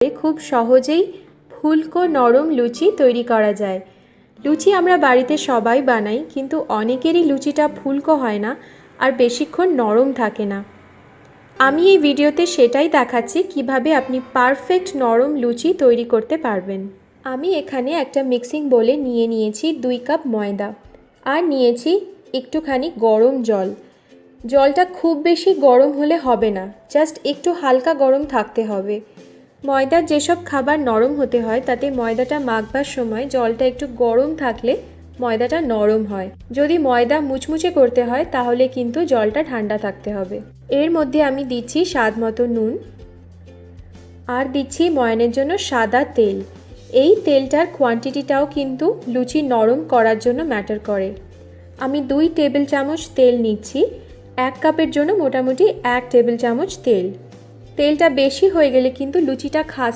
খুব সহজেই ফুলকো নরম লুচি তৈরি করা যায়। লুচি আমরা বাড়িতে সবাই বানাই, কিন্তু অনেকেরই লুচিটা ফুলকো হয় না আর বেশিক্ষণ নরম থাকে না। আমি এই ভিডিওতে সেটাই দেখাচ্ছি কিভাবে আপনি পারফেক্ট নরম লুচি তৈরি করতে পারবেন। আমি এখানে একটা মিক্সিং বোলে নিয়ে নিয়েছি 2 কাপ ময়দা আর নিয়েছি একটুখানি গরম জল। জলটা খুব বেশি গরম হলে হবে না, জাস্ট একটু হালকা গরম থাকতে হবে। ময়দার যেসব খাবার নরম হতে হয় তাতে ময়দাটা মাখবার সময় জলটা একটু গরম থাকলে ময়দাটা নরম হয়। যদি ময়দা মুচমুচে করতে হয় তাহলে কিন্তু জলটা ঠান্ডা থাকতে হবে। এর মধ্যে আমি দিচ্ছি স্বাদ মতো নুন আর দিচ্ছি ময়ানের জন্য সাদা তেল। এই তেলটার কোয়ান্টিটিটাও কিন্তু লুচি নরম করার জন্য ম্যাটার করে। আমি 2 টেবিল চামচ তেল নিচ্ছি। 1 কাপের জন্য মোটামুটি 1 টেবিল চামচ তেল। তেলটা বেশি হয়ে গেলে কিন্তু লুচিটা